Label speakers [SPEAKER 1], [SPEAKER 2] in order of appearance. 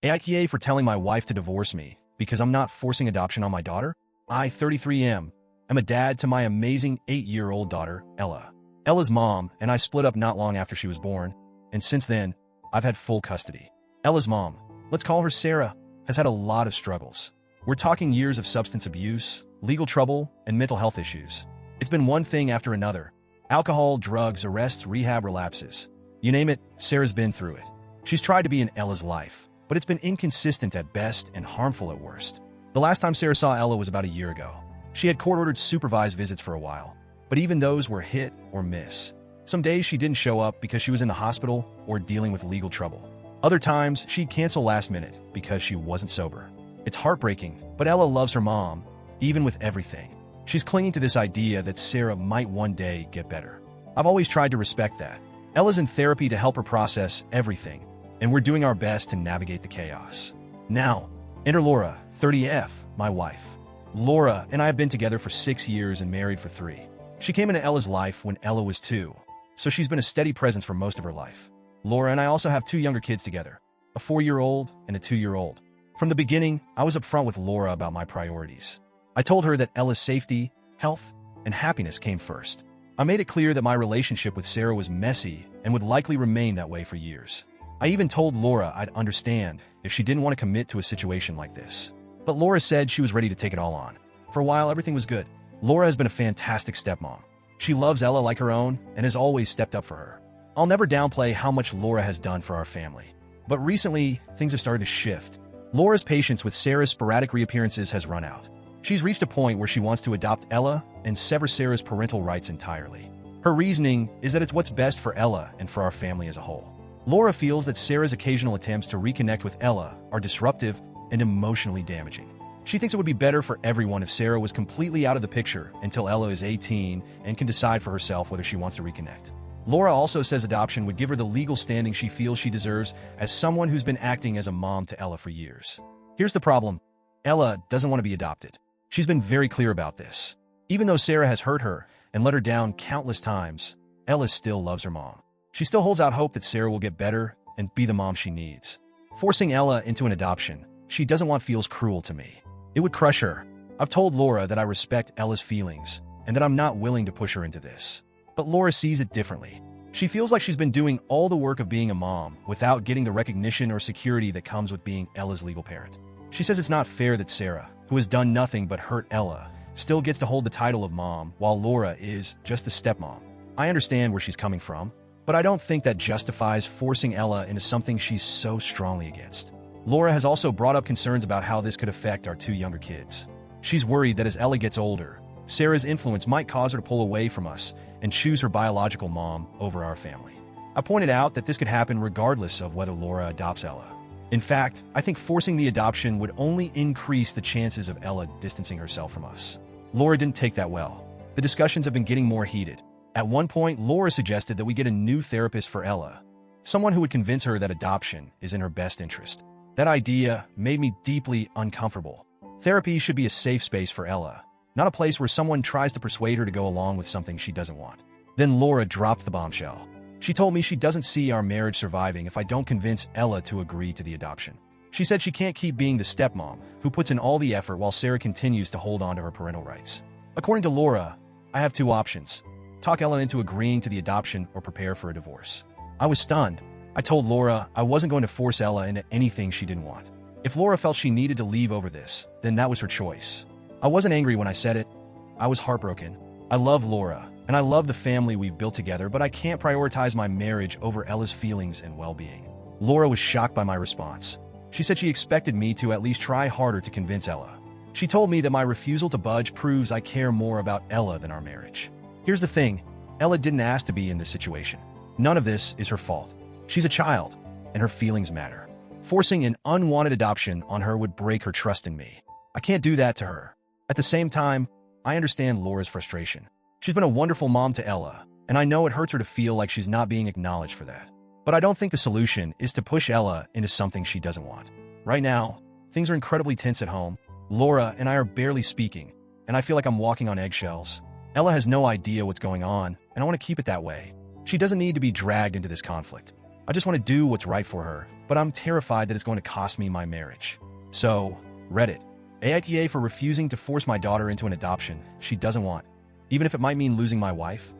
[SPEAKER 1] AITA for telling my wife to divorce me because I'm not forcing adoption on my daughter? I, 33 am a dad to my amazing 8-year-old daughter, Ella. Ella's mom and I split up not long after she was born, and since then, I've had full custody. Ella's mom, let's call her Sarah, has had a lot of struggles. We're talking years of substance abuse, legal trouble, and mental health issues. It's been one thing after another. Alcohol, drugs, arrests, rehab, relapses. You name it, Sarah's been through it. She's tried to be in Ella's life, but it's been inconsistent at best and harmful at worst. The last time Sarah saw Ella was about a year ago. She had court-ordered supervised visits for a while, but even those were hit or miss. Some days she didn't show up because she was in the hospital or dealing with legal trouble. Other times, she'd cancel last minute because she wasn't sober. It's heartbreaking, but Ella loves her mom, even with everything. She's clinging to this idea that Sarah might one day get better. I've always tried to respect that. Ella's in therapy to help her process everything, and we're doing our best to navigate the chaos. Now, enter Laura, 30F, my wife. Laura and I have been together for 6 years and married for 3. She came into Ella's life when Ella was 2, so she's been a steady presence for most of her life. Laura and I also have 2 younger kids together, a 4-year-old and a 2-year-old. From the beginning, I was upfront with Laura about my priorities. I told her that Ella's safety, health, and happiness came first. I made it clear that my relationship with Sarah was messy and would likely remain that way for years. I even told Laura I'd understand if she didn't want to commit to a situation like this. But Laura said she was ready to take it all on. For a while, everything was good. Laura has been a fantastic stepmom. She loves Ella like her own and has always stepped up for her. I'll never downplay how much Laura has done for our family. But recently, things have started to shift. Laura's patience with Sarah's sporadic reappearances has run out. She's reached a point where she wants to adopt Ella and sever Sarah's parental rights entirely. Her reasoning is that it's what's best for Ella and for our family as a whole. Laura feels that Sarah's occasional attempts to reconnect with Ella are disruptive and emotionally damaging. She thinks it would be better for everyone if Sarah was completely out of the picture until Ella is 18 and can decide for herself whether she wants to reconnect. Laura also says adoption would give her the legal standing she feels she deserves as someone who's been acting as a mom to Ella for years. Here's the problem. Ella doesn't want to be adopted. She's been very clear about this. Even though Sarah has hurt her and let her down countless times, Ella still loves her mom. She still holds out hope that Sarah will get better and be the mom she needs. Forcing Ella into an adoption she doesn't want feels cruel to me. It would crush her. I've told Laura that I respect Ella's feelings and that I'm not willing to push her into this. But Laura sees it differently. She feels like she's been doing all the work of being a mom without getting the recognition or security that comes with being Ella's legal parent. She says it's not fair that Sarah, who has done nothing but hurt Ella, still gets to hold the title of mom while Laura is just the stepmom. I understand where she's coming from, but I don't think that justifies forcing Ella into something she's so strongly against. Laura has also brought up concerns about how this could affect our 2 younger kids. She's worried that as Ella gets older, Sarah's influence might cause her to pull away from us and choose her biological mom over our family. I pointed out that this could happen regardless of whether Laura adopts Ella. In fact, I think forcing the adoption would only increase the chances of Ella distancing herself from us. Laura didn't take that well. The discussions have been getting more heated. At one point, Laura suggested that we get a new therapist for Ella, someone who would convince her that adoption is in her best interest. That idea made me deeply uncomfortable. Therapy should be a safe space for Ella, not a place where someone tries to persuade her to go along with something she doesn't want. Then Laura dropped the bombshell. She told me she doesn't see our marriage surviving if I don't convince Ella to agree to the adoption. She said she can't keep being the stepmom who puts in all the effort while Sarah continues to hold on to her parental rights. According to Laura, I have 2 options: talk Ella into agreeing to the adoption or prepare for a divorce. I was stunned. I told Laura I wasn't going to force Ella into anything she didn't want. If Laura felt she needed to leave over this, then that was her choice. I wasn't angry when I said it. I was heartbroken. I love Laura, and I love the family we've built together, but I can't prioritize my marriage over Ella's feelings and well-being. Laura was shocked by my response. She said she expected me to at least try harder to convince Ella. She told me that my refusal to budge proves I care more about Ella than our marriage. Here's the thing. Ella didn't ask to be in this situation. None of this is her fault. She's a child, and her feelings matter. Forcing an unwanted adoption on her would break her trust in me. I can't do that to her. At the same time, I understand Laura's frustration. She's been a wonderful mom to Ella, and I know it hurts her to feel like she's not being acknowledged for that. But I don't think the solution is to push Ella into something she doesn't want. Right now, things are incredibly tense at home. Laura and I are barely speaking, and I feel like I'm walking on eggshells. Ella has no idea what's going on, and I want to keep it that way. She doesn't need to be dragged into this conflict. I just want to do what's right for her, but I'm terrified that it's going to cost me my marriage. So, Reddit. AITA for refusing to force my daughter into an adoption she doesn't want, even if it might mean losing my wife.